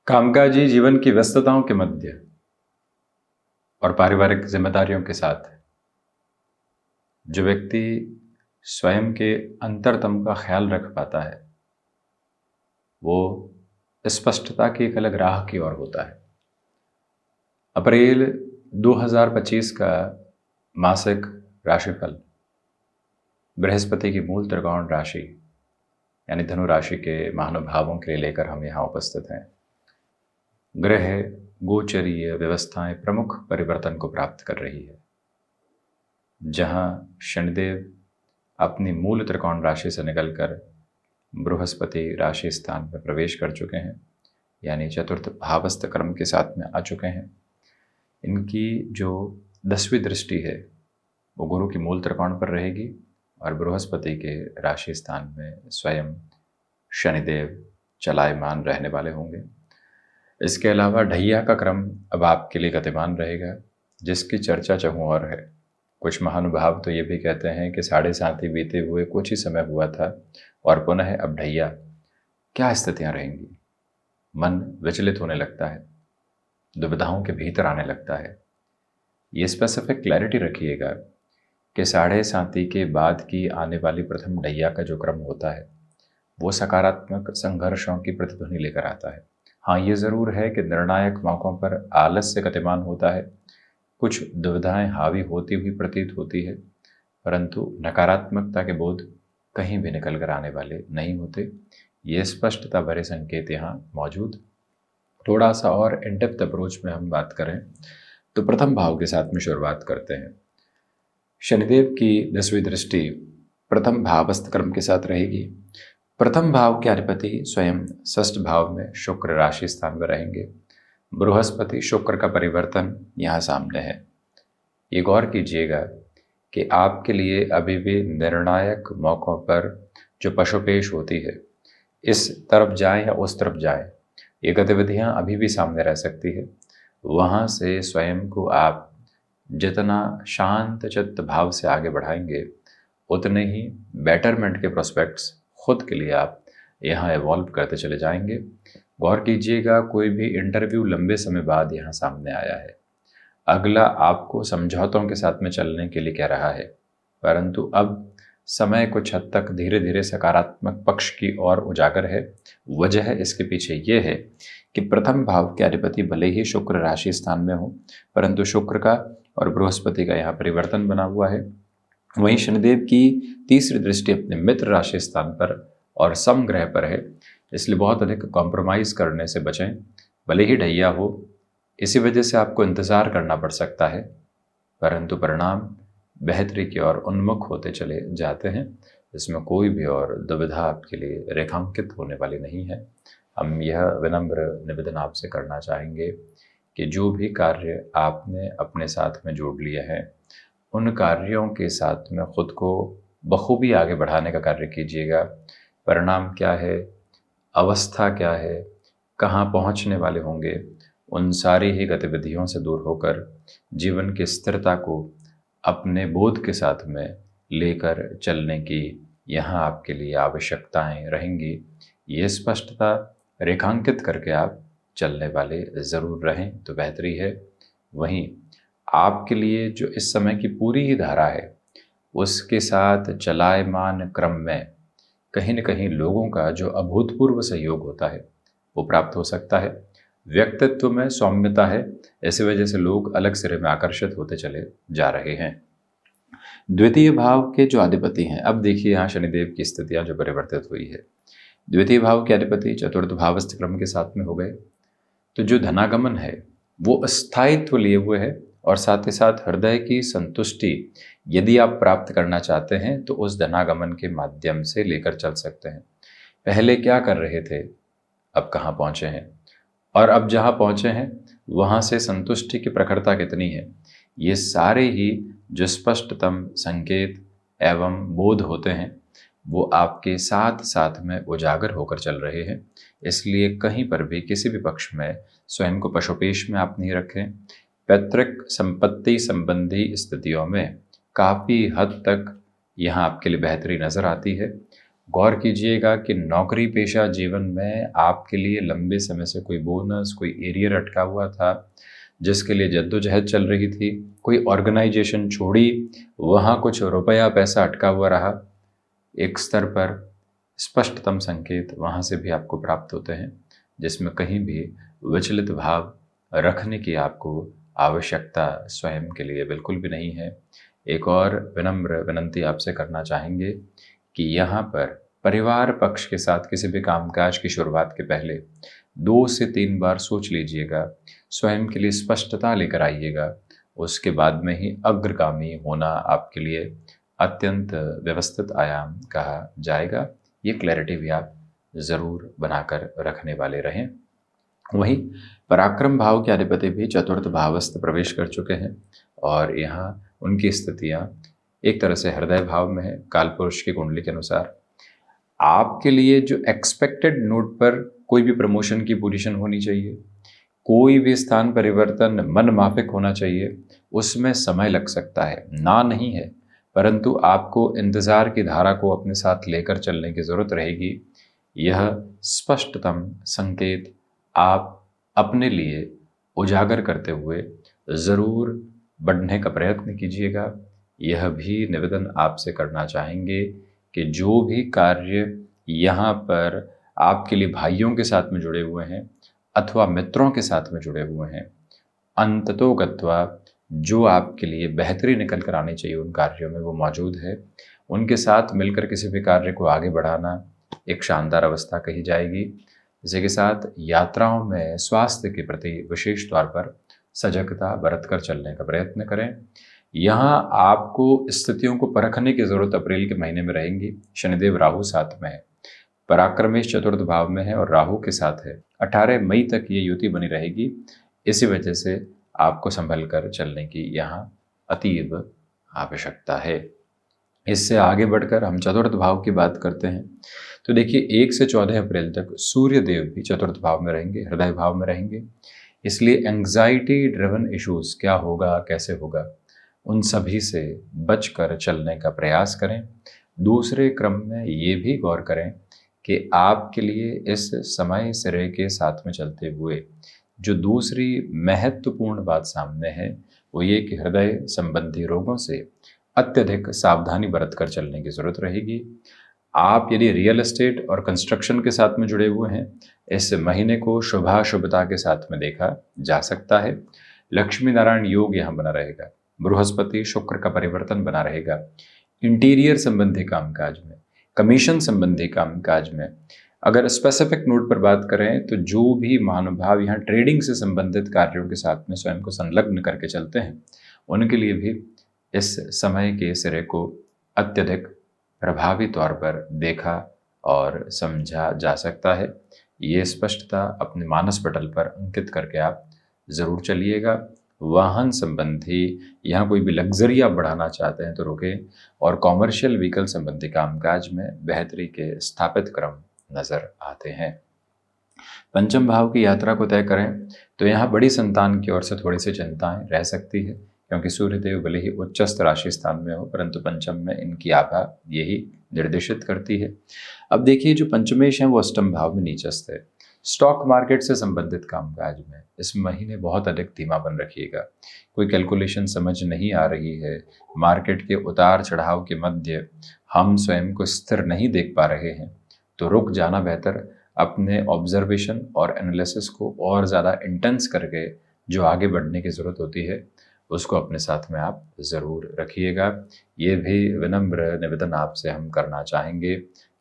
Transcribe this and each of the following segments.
कामकाजी जीवन की व्यस्तताओं के मध्य और पारिवारिक जिम्मेदारियों के साथ जो व्यक्ति स्वयं के अंतरतम का ख्याल रख पाता है वो स्पष्टता की एक अलग राह की ओर होता है। अप्रैल 2025 का मासिक राशिफल बृहस्पति की मूल त्रिकोण राशि यानी धनु राशि के महानुभावों के लिए लेकर हम यहाँ उपस्थित हैं। ग्रह गोचरीय व्यवस्थाएं प्रमुख परिवर्तन को प्राप्त कर रही है। जहां शनिदेव अपनी मूल त्रिकोण राशि से निकलकर बृहस्पति राशि स्थान में प्रवेश कर चुके हैं, यानी चतुर्थ भावस्थ क्रम के साथ में आ चुके हैं। इनकी जो 10वीं दृष्टि है वो गुरु की मूल त्रिकोण पर रहेगी और बृहस्पति के राशि स्थान में स्वयं शनिदेव चलायमान रहने वाले होंगे। इसके अलावा ढैया का क्रम अब आपके लिए गतिमान रहेगा, जिसकी चर्चा चहु और है। कुछ महानुभाव तो ये भी कहते हैं कि 7.5 ही बीते हुए कुछ ही समय हुआ था और पुनः अब ढैया। क्या स्थितियां रहेंगी? मन विचलित होने लगता है, दुविधाओं के भीतर आने लगता है। ये स्पेसिफिक क्लैरिटी रखिएगा कि 7.5 के बाद की आने वाली प्रथम ढैया का जो क्रम होता है वो सकारात्मक संघर्षों की प्रतिध्वनि लेकर आता है। हाँ, ये ज़रूर है कि निर्णायक मौक़ों पर आलस्य गतिमान होता है, कुछ दुविधाएं हावी होती हुई प्रतीत होती है, परंतु नकारात्मकता के बोध कहीं भी निकल कर आने वाले नहीं होते। ये स्पष्टता भरे संकेत यहाँ मौजूद। थोड़ा सा और इन डेप्थ अप्रोच में हम बात करें तो प्रथम भाव के साथ में शुरुआत करते हैं। शनिदेव की 10वीं दृष्टि प्रथम भावस्थ क्रम के साथ रहेगी। प्रथम भाव के अधिपति स्वयं षष्ठ भाव में शुक्र राशि स्थान में रहेंगे। बृहस्पति शुक्र का परिवर्तन यहाँ सामने है। ये गौर कीजिएगा कि आपके लिए अभी भी निर्णायक मौक़ों पर जो पशुपेश होती है, इस तरफ जाएं या उस तरफ जाएं, ये गतिविधियाँ अभी भी सामने रह सकती है। वहाँ से स्वयं को आप जितना शांत चित्त भाव से आगे बढ़ाएंगे उतने ही बेटरमेंट के प्रोस्पेक्ट्स खुद के लिए आप यहाँ एवॉल्व करते चले जाएंगे। गौर कीजिएगा, कोई भी इंटरव्यू लंबे समय बाद यहाँ सामने आया है। अगला आपको समझौतों के साथ में चलने के लिए कह रहा है, परंतु अब समय कुछ हद तक धीरे धीरे सकारात्मक पक्ष की ओर उजागर है। वजह इसके पीछे ये है कि प्रथम भाव के अधिपति भले ही शुक्र राशि स्थान में हो, परंतु शुक्र का और बृहस्पति का यहाँ परिवर्तन बना हुआ है। वहीं शनिदेव की तीसरी दृष्टि अपने मित्र राशि स्थान पर और समग्रह पर है, इसलिए बहुत अधिक कॉम्प्रोमाइज़ करने से बचें। भले ही ढैया हो, इसी वजह से आपको इंतज़ार करना पड़ सकता है, परंतु परिणाम बेहतरी की ओर उन्मुख होते चले जाते हैं। इसमें कोई भी और दुविधा आपके लिए रेखांकित होने वाली नहीं है। हम यह विनम्र निवेदन आपसे करना चाहेंगे कि जो भी कार्य आपने अपने साथ में जोड़ लिए हैं, उन कार्यों के साथ में खुद को बखूबी आगे बढ़ाने का कार्य कीजिएगा। परिणाम क्या है, अवस्था क्या है, कहाँ पहुँचने वाले होंगे, उन सारी ही गतिविधियों से दूर होकर जीवन की स्थिरता को अपने बोध के साथ में लेकर चलने की यहाँ आपके लिए आवश्यकताएं रहेंगी। ये स्पष्टता रेखांकित करके आप चलने वाले ज़रूर रहें तो बेहतरी है। वहीं आपके लिए जो इस समय की पूरी ही धारा है, उसके साथ चलायमान क्रम में कहीं न कहीं लोगों का जो अभूतपूर्व सहयोग होता है वो प्राप्त हो सकता है। व्यक्तित्व में सौम्यता है, इसी वजह से लोग अलग सिरे में आकर्षित होते चले जा रहे हैं। द्वितीय भाव के जो अधिपति हैं, अब देखिए यहाँ शनिदेव की स्थितियाँ जो परिवर्तित हुई है। द्वितीय भाव के अधिपति चतुर्थ भावस्थ क्रम के साथ में हो गए, तो जो धनागमन है वो स्थायित्व लिए हुए है और साथ ही साथ हृदय की संतुष्टि यदि आप प्राप्त करना चाहते हैं तो उस धनागमन के माध्यम से लेकर चल सकते हैं। पहले क्या कर रहे थे, अब कहाँ पहुँचे हैं, और अब जहाँ पहुँचे हैं वहाँ से संतुष्टि की प्रखरता कितनी है, ये सारे ही जो स्पष्टतम संकेत एवं बोध होते हैं वो आपके साथ साथ में उजागर होकर चल रहे हैं। इसलिए कहीं पर भी किसी भी पक्ष में स्वयं को पशुपेश में आप नहीं रखें। पैतृक संपत्ति संबंधी स्थितियों में काफ़ी हद तक यहाँ आपके लिए बेहतरी नज़र आती है। गौर कीजिएगा कि नौकरी पेशा जीवन में आपके लिए लंबे समय से कोई बोनस, कोई एरियर अटका हुआ था, जिसके लिए जद्दोजहद चल रही थी, कोई ऑर्गेनाइजेशन छोड़ी, वहाँ कुछ रुपया पैसा अटका हुआ रहा। एक स्तर पर स्पष्टतम संकेत वहाँ से भी आपको प्राप्त होते हैं, जिसमें कहीं भी विचलित भाव रखने की आपको आवश्यकता स्वयं के लिए बिल्कुल भी नहीं है। एक और विनम्र विनंती आपसे करना चाहेंगे कि यहाँ पर परिवार पक्ष के साथ किसी भी कामकाज की शुरुआत के पहले 2 से 3 बार सोच लीजिएगा, स्वयं के लिए स्पष्टता लेकर आइएगा। उसके बाद में ही अग्रगामी होना आपके लिए अत्यंत व्यवस्थित आयाम कहा जाएगा। ये क्लैरिटी भी आप ज़रूर बनाकर रखने वाले रहें। वहीं पराक्रम भाव के अधिपति भी चतुर्थ भावस्थ प्रवेश कर चुके हैं और यहाँ उनकी स्थितियाँ एक तरह से हृदय भाव में है। कालपुरुष की कुंडली के अनुसार आपके लिए जो एक्सपेक्टेड नोट पर कोई भी प्रमोशन की पोजीशन होनी चाहिए, कोई भी स्थान परिवर्तन मन माफिक होना चाहिए, उसमें समय लग सकता है, ना नहीं है, परंतु आपको इंतज़ार की धारा को अपने साथ लेकर चलने की ज़रूरत रहेगी। यह स्पष्टतम संकेत आप अपने लिए उजागर करते हुए ज़रूर बढ़ने का प्रयत्न कीजिएगा। यह भी निवेदन आपसे करना चाहेंगे कि जो भी कार्य यहाँ पर आपके लिए भाइयों के साथ में जुड़े हुए हैं अथवा मित्रों के साथ में जुड़े हुए हैं, अंततो गत्वा जो आपके लिए बेहतरी निकल कर आनी चाहिए उन कार्यों में वो मौजूद है। उनके साथ मिलकर किसी भी कार्य को आगे बढ़ाना एक शानदार अवस्था कही जाएगी। इसी के साथ यात्राओं में स्वास्थ्य के प्रति विशेष तौर पर सजगता बरतकर चलने का प्रयत्न करें। यहाँ आपको स्थितियों को परखने की ज़रूरत अप्रैल के महीने में रहेंगी। शनिदेव राहु साथ में है, पराक्रमेश चतुर्थ भाव में है और राहु के साथ है। 18 मई तक ये युति बनी रहेगी। इसी वजह से आपको संभल कर चलने की यहाँ अतीब आवश्यकता है। इससे आगे बढ़कर हम चतुर्थ भाव की बात करते हैं तो देखिए 1 से 14 अप्रैल तक सूर्य देव भी चतुर्थ भाव में रहेंगे, हृदय भाव में रहेंगे। इसलिए एंग्जाइटी ड्रिवन इश्यूज क्या होगा, कैसे होगा, उन सभी से बचकर चलने का प्रयास करें। दूसरे क्रम में ये भी गौर करें कि आपके लिए इस समय सिरे के साथ में चलते हुए जो दूसरी महत्वपूर्ण बात सामने है वो ये कि हृदय संबंधी रोगों से अत्यधिक सावधानी बरतकर चलने की ज़रूरत रहेगी। आप यदि रियल एस्टेट और कंस्ट्रक्शन के साथ में जुड़े हुए हैं, इस महीने को शुभाशुभता के साथ में देखा जा सकता है। लक्ष्मी नारायण योग यहाँ बना रहेगा, बृहस्पति शुक्र का परिवर्तन बना रहेगा। इंटीरियर संबंधी कामकाज में, कमीशन संबंधी कामकाज में अगर स्पेसिफिक नोट पर बात करें तो जो भी महानुभाव यहाँ ट्रेडिंग से संबंधित कार्यों के साथ में स्वयं को संलग्न करके चलते हैं, उनके लिए भी इस समय के सिरे को अत्यधिक प्रभावी तौर पर देखा और समझा जा सकता है। ये स्पष्टता अपने मानस पटल पर अंकित करके आप ज़रूर चलिएगा। वाहन संबंधी यहाँ कोई भी लग्जरी आप बढ़ाना चाहते हैं तो रुकें और कॉमर्शियल व्हीकल संबंधी कामकाज में बेहतरी के स्थापित क्रम नज़र आते हैं। पंचम भाव की यात्रा को तय करें तो यहाँ बड़ी संतान की ओर से थोड़ी सी चिंताएं रह सकती है, क्योंकि सूर्यदेव भले ही उच्चस्थ राशि स्थान में हो परंतु पंचम में इनकी आभा यही निर्देशित करती है। अब देखिए जो पंचमेश है वो अष्टम भाव में नीचस्थ है। स्टॉक मार्केट से संबंधित कामकाज में इस महीने बहुत अधिक धीमापन रखिएगा। कोई कैलकुलेशन समझ नहीं आ रही है, मार्केट के उतार चढ़ाव के मध्य हम स्वयं को स्थिर नहीं देख पा रहे हैं तो रुक जाना बेहतर। अपने ऑब्जर्वेशन और एनालिसिस को और ज़्यादा इंटेंस करके जो आगे बढ़ने की ज़रूरत होती है उसको अपने साथ में आप ज़रूर रखिएगा। ये भी विनम्र निवेदन आपसे हम करना चाहेंगे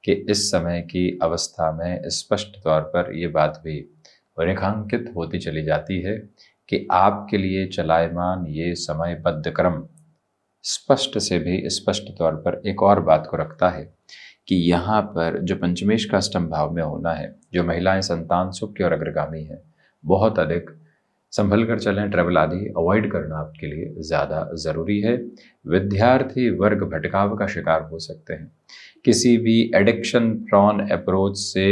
कि इस समय की अवस्था में स्पष्ट तौर पर ये बात भी रेखांकित होती चली जाती है कि आपके लिए चलायमान ये समयबद्ध क्रम स्पष्ट से भी स्पष्ट तौर पर एक और बात को रखता है कि यहाँ पर जो पंचमेश का अष्टम भाव में होना है, जो महिलाएं संतान सुख की ओर अग्रगामी हैं, बहुत अधिक संभल कर चलें। ट्रैवल आदि अवॉइड करना आपके लिए ज़्यादा ज़रूरी है। विद्यार्थी वर्ग भटकाव का शिकार हो सकते हैं। किसी भी एडिक्शन प्रॉन अप्रोच से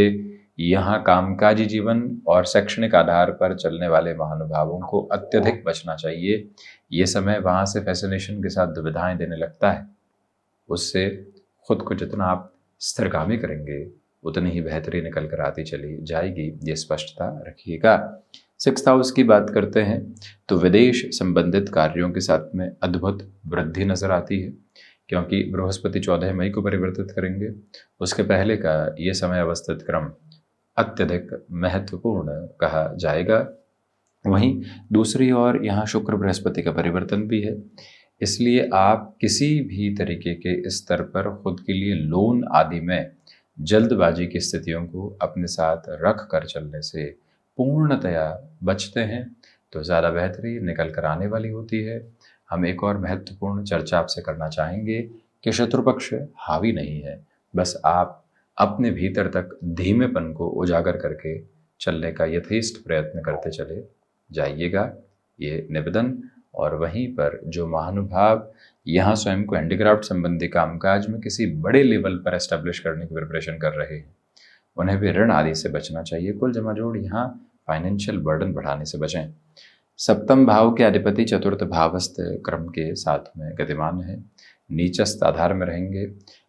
यहाँ कामकाजी जीवन और शैक्षणिक आधार पर चलने वाले महानुभावों को अत्यधिक बचना चाहिए। ये समय वहाँ से फैसिनेशन के साथ दुविधाएं देने लगता है, उससे खुद को जितना आप स्थिरगामी करेंगे उतनी ही बेहतरी निकल कर आती चली जाएगी, ये स्पष्टता रखिएगा। 6th हाउस की बात करते हैं तो विदेश संबंधित कार्यों के साथ में अद्भुत वृद्धि नजर आती है, क्योंकि बृहस्पति 14 मई को परिवर्तित करेंगे। उसके पहले का ये समय अवस्थित क्रम अत्यधिक महत्वपूर्ण कहा जाएगा। वहीं दूसरी ओर यहाँ शुक्र बृहस्पति का परिवर्तन भी है, इसलिए आप किसी भी तरीके के स्तर पर खुद के लिए लोन आदि में जल्दबाजी की स्थितियों को अपने साथ रख कर चलने से पूर्णतया बचते हैं तो ज़्यादा बेहतरी निकल कर आने वाली होती है। हम एक और महत्वपूर्ण चर्चा आपसे करना चाहेंगे कि शत्रु पक्ष हावी नहीं है, बस आप अपने भीतर तक धीमेपन को उजागर करके चलने का यथेष्ट प्रयत्न करते चले जाइएगा, ये निवेदन। और वहीं पर जो महानुभाव यहाँ स्वयं को हैंडीक्राफ्ट संबंधी कामकाज में किसी बड़े लेवल पर एस्टेब्लिश करने की प्रिपरेशन कर रहे हैं, उन्हें भी ऋण आदि से बचना चाहिए। कुल जमा जोड़ यहाँ फाइनेंशियल बर्डन बढ़ाने से बचें। 7th भाव के अधिपति 4th भावस्थ क्रम के साथ में गतिमान है, नीचस्थ आधार में रहेंगे।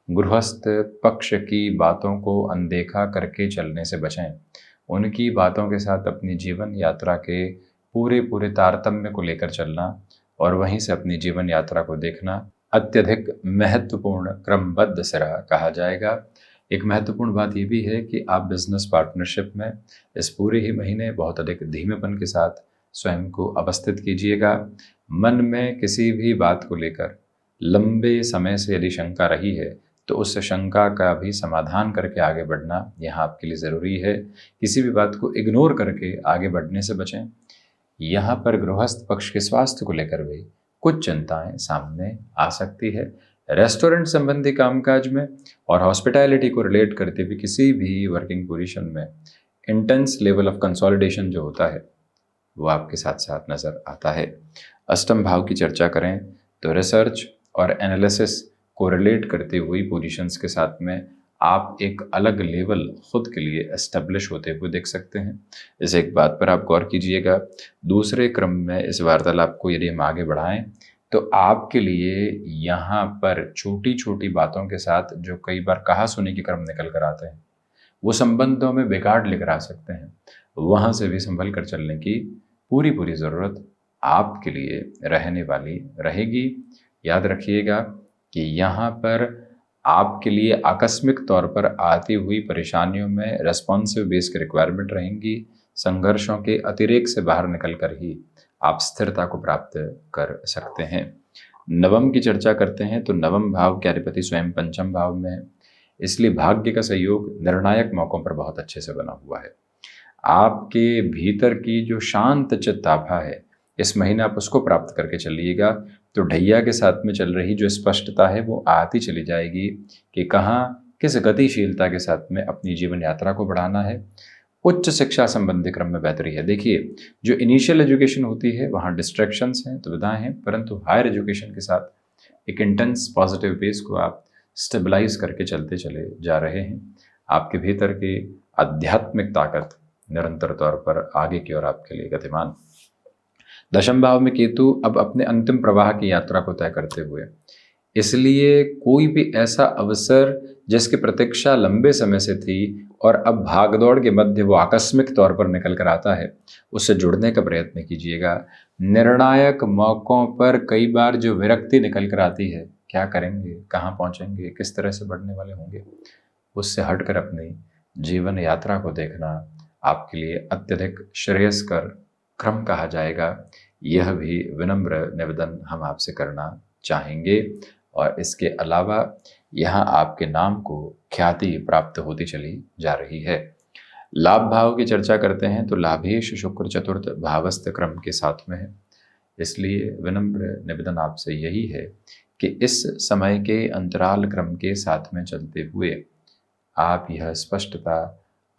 गृहस्थ पक्ष की बातों को अनदेखा करके चलने से बचें। उनकी बातों के साथ अपनी जीवन यात्रा के पूरे तारतम्य को लेकर चलना और वहीं से अपनी जीवन यात्रा को देखना अत्यधिक महत्वपूर्ण क्रमबद्ध सिरा कहा जाएगा। एक महत्वपूर्ण बात यह भी है कि आप बिजनेस पार्टनरशिप में इस पूरे ही महीने बहुत अधिक धीमेपन के साथ स्वयं को अवस्थित कीजिएगा। मन में किसी भी बात को लेकर लंबे समय से यदि शंका रही है तो उस शंका का भी समाधान करके आगे बढ़ना यहाँ आपके लिए ज़रूरी है। किसी भी बात को इग्नोर करके आगे बढ़ने से बचें। यहाँ पर गृहस्थ पक्ष के स्वास्थ्य को लेकर भी कुछ चिंताएं सामने आ सकती है। रेस्टोरेंट संबंधी कामकाज में और हॉस्पिटैलिटी को रिलेट करते हुए किसी भी वर्किंग पोजीशन में इंटेंस लेवल ऑफ कंसोलिडेशन जो होता है वो आपके साथ साथ नज़र आता है। 8th भाव की चर्चा करें तो रिसर्च और एनालिसिस को रिलेट करते हुए पोजीशंस के साथ में आप एक अलग लेवल खुद के लिए एस्टेब्लिश होते हुए देख सकते हैं। इस एक बात पर आप गौर कीजिएगा। दूसरे क्रम में इस वार्तालाप को यदि हम आगे बढ़ाएं तो आपके लिए यहाँ पर छोटी छोटी बातों के साथ जो कई बार कहा सुनी के क्रम निकल कर आते हैं वो संबंधों में बिगाड़ लेकर आ सकते हैं, वहाँ से भी संभल कर चलने की पूरी ज़रूरत आपके लिए रहने वाली रहेगी। याद रखिएगा कि यहाँ पर आपके लिए आकस्मिक तौर पर आती हुई परेशानियों में रेस्पॉन्सिव बेस की रिक्वायरमेंट रहेंगी। संघर्षों के अतिरेक से बाहर निकलकर ही आप स्थिरता को प्राप्त कर सकते हैं। 9th की चर्चा करते हैं तो 9th भाव के अधिपति स्वयं 5th भाव में है, इसलिए भाग्य का सहयोग निर्णायक मौकों पर बहुत अच्छे से बना हुआ है। आपके भीतर की जो शांत चित्त आभा है इस महीने आप उसको प्राप्त करके चलिएगा तो ढैया के साथ में चल रही जो स्पष्टता है वो आती चली जाएगी कि कहाँ किस गतिशीलता के साथ में अपनी जीवन यात्रा को बढ़ाना है। उच्च शिक्षा संबंधी क्रम में बेहतरी है। देखिए, जो इनिशियल एजुकेशन होती है वहाँ डिस्ट्रैक्शंस हैं, दुविधाएं हैं, परंतु हायर एजुकेशन के साथ एक इंटेंस पॉजिटिव बेस को आप स्टेबलाइज करके चलते चले जा रहे हैं। आपके भीतर की आध्यात्मिक ताकत निरंतर तौर पर आगे की ओर आपके लिए गतिमान। 10th भाव में केतु अब अपने अंतिम प्रवाह की यात्रा को तय करते हुए, इसलिए कोई भी ऐसा अवसर जिसकी प्रतीक्षा लंबे समय से थी और अब भागदौड़ के मध्य वो आकस्मिक तौर पर निकल कर आता है, उससे जुड़ने का प्रयत्न कीजिएगा। निर्णायक मौकों पर कई बार जो विरक्ति निकल कर आती है, क्या करेंगे, कहाँ पहुँचेंगे, किस तरह से बढ़ने वाले होंगे, उससे हटकर अपनी जीवन यात्रा को देखना आपके लिए अत्यधिक श्रेयस्कर क्रम कहा जाएगा। यह भी विनम्र निवेदन हम आपसे करना चाहेंगे। और इसके अलावा यहाँ आपके नाम को ख्याति प्राप्त होती चली जा रही है। लाभ भाव की चर्चा करते हैं तो लाभेश शुक्र 4th भावस्थ क्रम के साथ में है, इसलिए विनम्र निवेदन आपसे यही है कि इस समय के अंतराल क्रम के साथ में चलते हुए आप यह स्पष्टता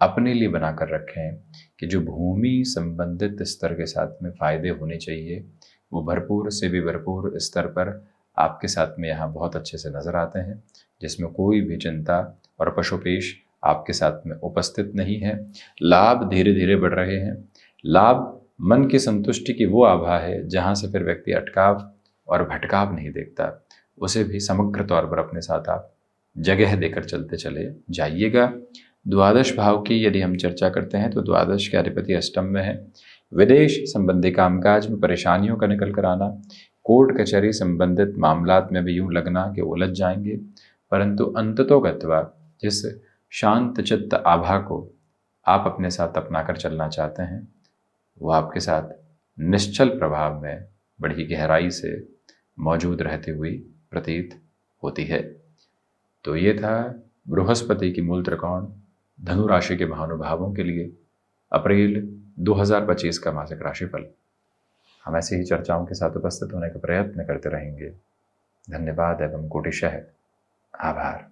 अपने लिए बनाकर रखें कि जो भूमि संबंधित स्तर के साथ में फायदे होने चाहिए वो भरपूर से भी भरपूर स्तर पर आपके साथ में यहाँ बहुत अच्छे से नज़र आते हैं, जिसमें कोई भी चिंता और पशुपेश आपके साथ में उपस्थित नहीं है। लाभ धीरे धीरे बढ़ रहे हैं। लाभ मन की संतुष्टि की वो आभा है जहाँ से फिर व्यक्ति अटकाव और भटकाव नहीं देखता, उसे भी समग्र तौर पर अपने साथ आप जगह देकर चलते चले जाइएगा। द्वादश भाव की यदि हम चर्चा करते हैं तो द्वादश के अधिपति अष्टम में है। विदेश संबंधी कामकाज में परेशानियों का निकल कर आना, कोर्ट कचहरी संबंधित मामलात में भी यूं लगना कि उलझ जाएंगे, परंतु अंततोगत्वा जिस शांत चित्त आभा को आप अपने साथ अपनाकर चलना चाहते हैं वो आपके साथ निश्चल प्रभाव में बड़ी गहराई से मौजूद रहती हुई प्रतीत होती है। तो ये था बृहस्पति की मूल त्रिकोण धनु राशि के महानुभावों के लिए अप्रैल 2025 का मासिक राशिफल। हम ऐसी ही चर्चाओं के साथ उपस्थित होने का प्रयत्न करते रहेंगे। धन्यवाद एवं कोटिशः आभार।